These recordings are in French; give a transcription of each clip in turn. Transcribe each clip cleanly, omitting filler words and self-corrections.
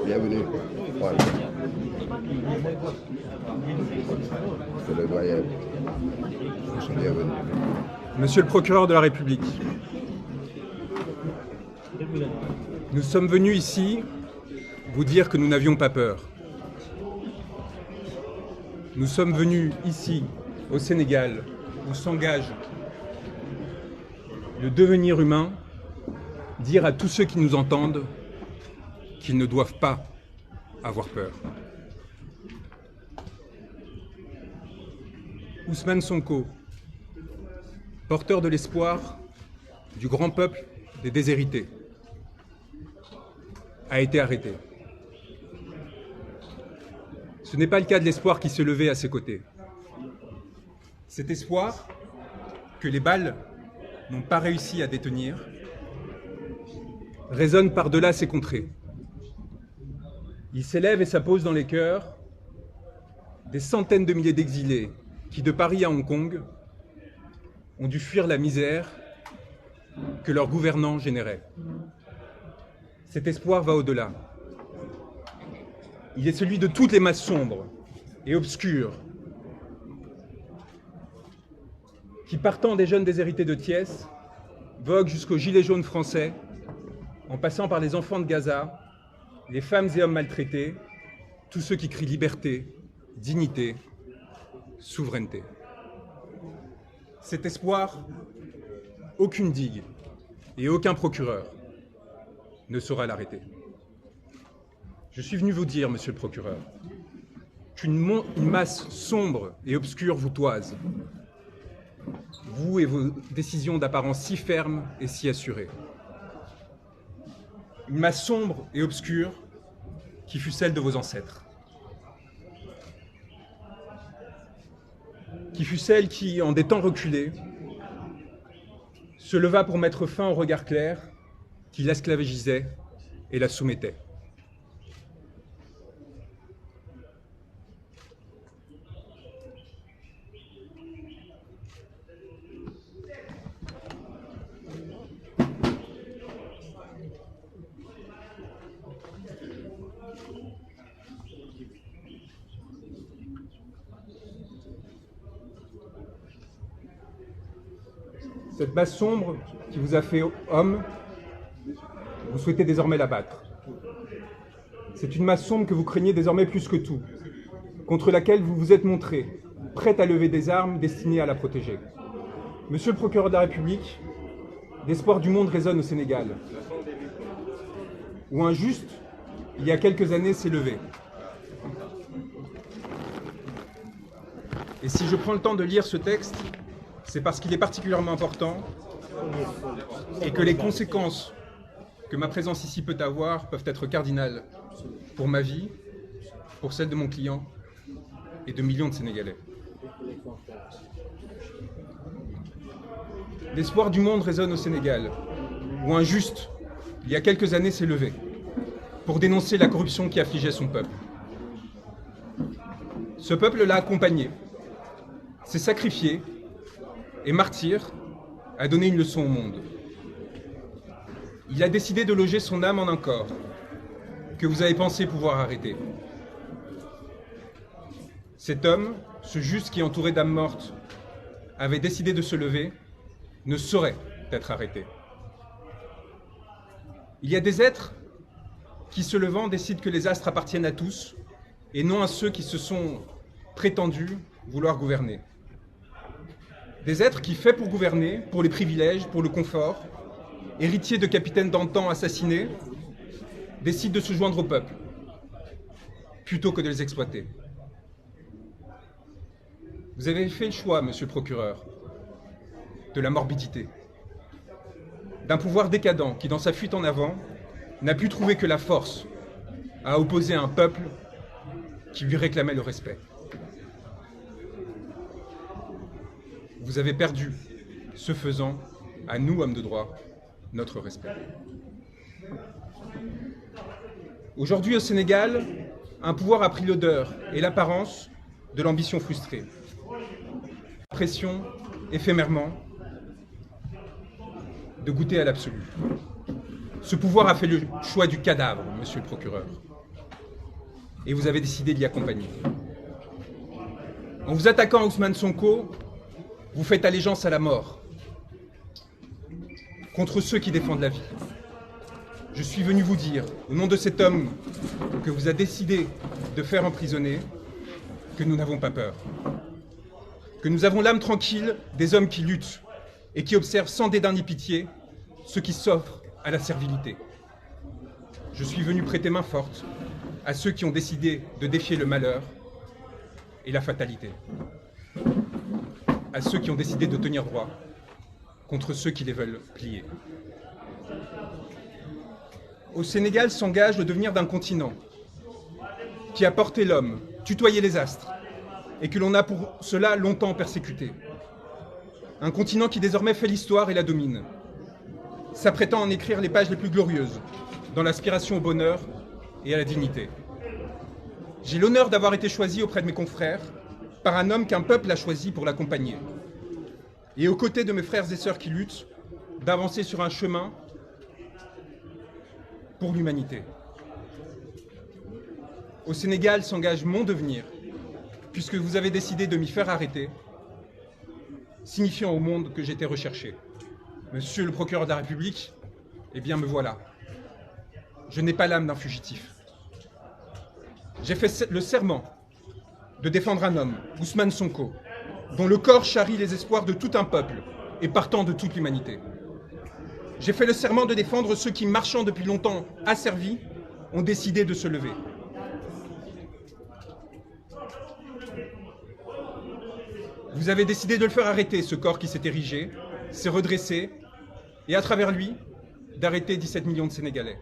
Bienvenue. Voilà. C'est le doyen. Bienvenue. Monsieur le procureur de la République, nous sommes venus ici vous dire que nous n'avions pas peur. Nous sommes venus ici, au Sénégal, où s'engage le devenir humain, dire à tous ceux qui nous entendent qu'ils ne doivent pas avoir peur. Ousmane Sonko, porteur de l'espoir du grand peuple des déshérités, a été arrêté. Ce n'est pas le cas de l'espoir qui se levait à ses côtés. Cet espoir que les balles n'ont pas réussi à détenir résonne par-delà ces contrées. Il s'élève et s'appose dans les cœurs des centaines de milliers d'exilés qui, de Paris à Hong Kong, ont dû fuir la misère que leurs gouvernants généraient. Cet espoir va au-delà. Il est celui de toutes les masses sombres et obscures qui, partant des jeunes déshérités de Thiès, voguent jusqu'aux gilets jaunes français, en passant par les enfants de Gaza, les femmes et hommes maltraités, tous ceux qui crient liberté, dignité, souveraineté. Cet espoir, aucune digue et aucun procureur ne saura l'arrêter. Je suis venu vous dire, monsieur le procureur, qu'une masse sombre et obscure vous toise, vous et vos décisions d'apparence si fermes et si assurées. Une masse sombre et obscure qui fut celle de vos ancêtres. Qui fut celle qui, en des temps reculés, se leva pour mettre fin au regard clair qui l'esclavagisait et la soumettait. Cette masse sombre qui vous a fait homme, vous souhaitez désormais l'abattre. C'est une masse sombre que vous craignez désormais plus que tout, contre laquelle vous vous êtes montré, prête à lever des armes destinées à la protéger. Monsieur le procureur de la République, l'espoir du monde résonne au Sénégal, où un juste, il y a quelques années, s'est levé. Et si je prends le temps de lire ce texte, c'est parce qu'il est particulièrement important et que les conséquences que ma présence ici peut avoir peuvent être cardinales pour ma vie, pour celle de mon client et de millions de Sénégalais. L'espoir du monde résonne au Sénégal, où un juste, il y a quelques années, s'est levé pour dénoncer la corruption qui affligeait son peuple. Ce peuple l'a accompagné, s'est sacrifié et martyr a donné une leçon au monde. Il a décidé de loger son âme en un corps que vous avez pensé pouvoir arrêter. Cet homme, ce juste qui, entouré d'âmes mortes, avait décidé de se lever, ne saurait être arrêté. Il y a des êtres qui, se levant, décident que les astres appartiennent à tous et non à ceux qui se sont prétendus vouloir gouverner. Des êtres qui, faits pour gouverner, pour les privilèges, pour le confort, héritiers de capitaines d'antan assassinés, décident de se joindre au peuple, plutôt que de les exploiter. Vous avez fait le choix, monsieur le procureur, de la morbidité, d'un pouvoir décadent qui, dans sa fuite en avant, n'a pu trouver que la force à opposer un peuple qui lui réclamait le respect. Vous avez perdu, ce faisant, à nous, hommes de droit, notre respect. Aujourd'hui, au Sénégal, un pouvoir a pris l'odeur et l'apparence de l'ambition frustrée. Pression, éphémèrement, de goûter à l'absolu. Ce pouvoir a fait le choix du cadavre, monsieur le procureur. Et vous avez décidé d'y accompagner. En vous attaquant à Ousmane Sonko, vous faites allégeance à la mort, contre ceux qui défendent la vie. Je suis venu vous dire, au nom de cet homme que vous avez décidé de faire emprisonner, que nous n'avons pas peur. Que nous avons l'âme tranquille des hommes qui luttent et qui observent sans dédain ni pitié ceux qui s'offrent à la servilité. Je suis venu prêter main forte à ceux qui ont décidé de défier le malheur et la fatalité. À ceux qui ont décidé de tenir droit contre ceux qui les veulent plier. Au Sénégal s'engage le devenir d'un continent qui a porté l'homme, tutoyé les astres, et que l'on a pour cela longtemps persécuté. Un continent qui désormais fait l'histoire et la domine, s'apprêtant à en écrire les pages les plus glorieuses, dans l'aspiration au bonheur et à la dignité. J'ai l'honneur d'avoir été choisi auprès de mes confrères par un homme qu'un peuple a choisi pour l'accompagner. Et aux côtés de mes frères et sœurs qui luttent, d'avancer sur un chemin pour l'humanité. Au Sénégal s'engage mon devenir, puisque vous avez décidé de m'y faire arrêter, signifiant au monde que j'étais recherché. Monsieur le procureur de la République, eh bien me voilà. Je n'ai pas l'âme d'un fugitif. J'ai fait le serment de défendre un homme, Ousmane Sonko, dont le corps charrie les espoirs de tout un peuple et partant de toute l'humanité. J'ai fait le serment de défendre ceux qui, marchant depuis longtemps asservis, ont décidé de se lever. Vous avez décidé de le faire arrêter, ce corps qui s'est érigé, s'est redressé, et à travers lui, d'arrêter 17 millions de Sénégalais.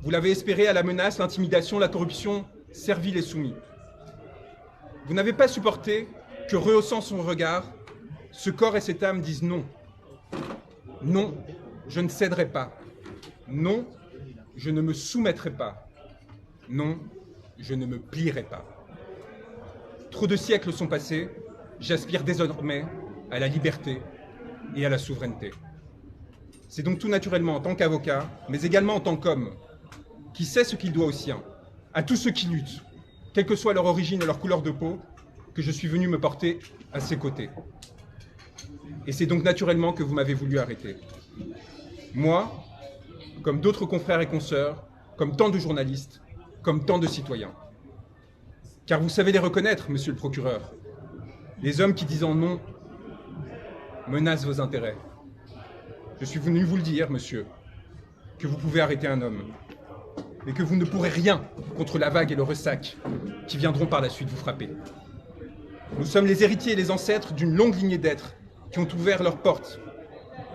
Vous l'avez espéré à la menace, l'intimidation, la corruption, servile et soumis. Vous n'avez pas supporté que, rehaussant son regard, ce corps et cette âme disent non. Non, je ne céderai pas. Non, je ne me soumettrai pas. Non, je ne me plierai pas. Trop de siècles sont passés, j'aspire désormais à la liberté et à la souveraineté. C'est donc tout naturellement en tant qu'avocat, mais également en tant qu'homme, qui sait ce qu'il doit aux siens, à tous ceux qui luttent, quelle que soit leur origine et leur couleur de peau, que je suis venu me porter à ses côtés. Et c'est donc naturellement que vous m'avez voulu arrêter. Moi, comme d'autres confrères et consoeurs, comme tant de journalistes, comme tant de citoyens. Car vous savez les reconnaître, monsieur le procureur. Les hommes qui disant non menacent vos intérêts. Je suis venu vous le dire, monsieur, que vous pouvez arrêter un homme, mais que vous ne pourrez rien contre la vague et le ressac qui viendront par la suite vous frapper. Nous sommes les héritiers et les ancêtres d'une longue lignée d'êtres qui ont ouvert leurs portes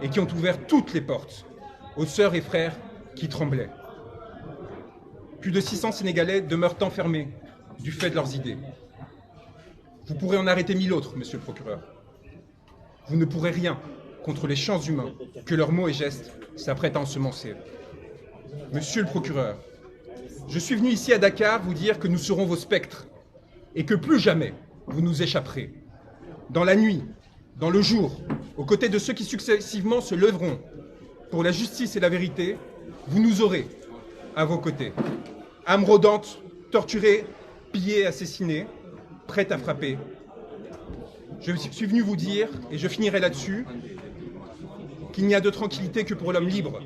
et qui ont ouvert toutes les portes aux sœurs et frères qui tremblaient. Plus de 600 Sénégalais demeurent enfermés du fait de leurs idées. Vous pourrez en arrêter 1000 autres, monsieur le procureur. Vous ne pourrez rien contre les champs humains que leurs mots et gestes s'apprêtent à ensemencer. Monsieur le procureur, je suis venu ici à Dakar vous dire que nous serons vos spectres et que plus jamais vous nous échapperez. Dans la nuit, dans le jour, aux côtés de ceux qui successivement se lèveront pour la justice et la vérité, vous nous aurez à vos côtés. Âme rôdante, torturée, pillée, assassinée, prête à frapper. Je suis venu vous dire, et je finirai là-dessus, qu'il n'y a de tranquillité que pour l'homme libre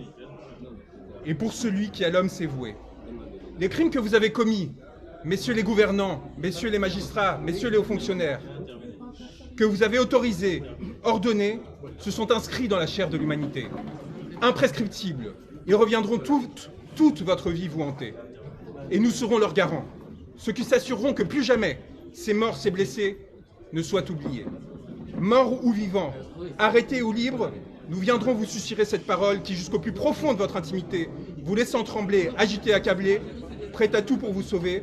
et pour celui qui à l'homme s'est voué. Les crimes que vous avez commis, messieurs les gouvernants, messieurs les magistrats, messieurs les hauts fonctionnaires, que vous avez autorisés, ordonnés, se sont inscrits dans la chair de l'humanité, imprescriptibles, et reviendront toute votre vie vous hanter. Et nous serons leurs garants, ceux qui s'assureront que plus jamais ces morts, ces blessés ne soient oubliés. Morts ou vivants, arrêtés ou libres, nous viendrons vous susurrer cette parole qui, jusqu'au plus profond de votre intimité, vous laissant trembler, agiter, accabler, prêt à tout pour vous sauver,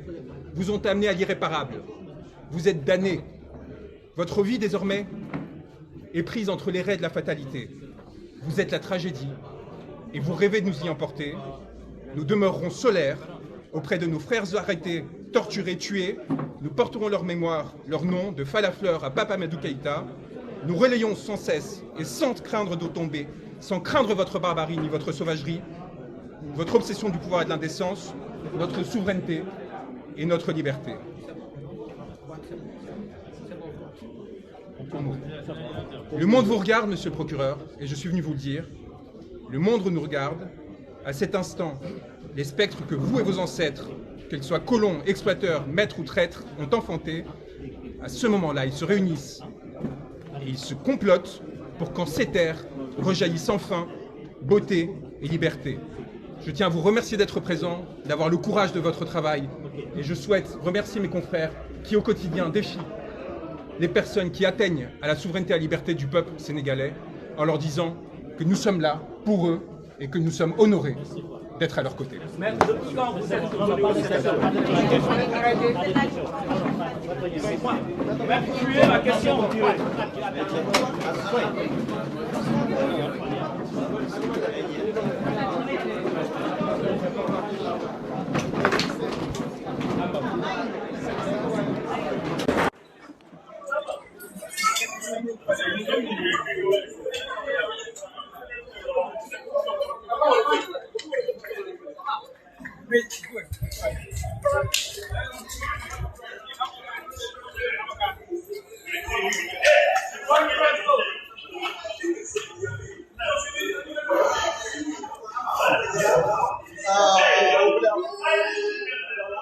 vous ont amené à l'irréparable. Vous êtes damnés. Votre vie, désormais, est prise entre les raies de la fatalité. Vous êtes la tragédie, et vous rêvez de nous y emporter. Nous demeurerons solaires auprès de nos frères arrêtés, torturés, tués. Nous porterons leur mémoire, leur nom, de Falafleur à Papa Madou Keïta. Nous relayons sans cesse et sans craindre de tomber sans craindre votre barbarie ni votre sauvagerie, votre obsession du pouvoir et de l'indécence, notre souveraineté et notre liberté. Le monde vous regarde, monsieur le procureur, et je suis venu vous le dire. Le monde nous regarde. À cet instant, les spectres que vous et vos ancêtres, qu'ils soient colons, exploiteurs, maîtres ou traîtres, ont enfantés, à ce moment-là, ils se réunissent et ils se complotent pour qu'en ces terres rejaillissent enfin beauté et liberté. Je tiens à vous remercier d'être présent, d'avoir le courage de votre travail, et je souhaite remercier mes confrères qui, au quotidien, défient les personnes qui atteignent à la souveraineté et à la liberté du peuple sénégalais, en leur disant que nous sommes là pour eux et que nous sommes honorés d'être à leur côté. Mais depuis quand vous êtes tuez ma question.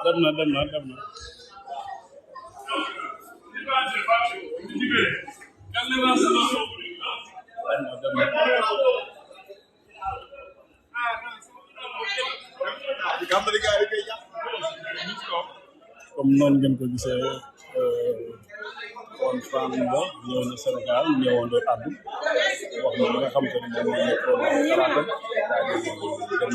Dem na. Comme noonu ngeen ko gisee woon Fane Ba ñëw na Sénégal ñëwoon doon àddu wax na li nga xam te ne moom mooy nekkoon xalaatam dem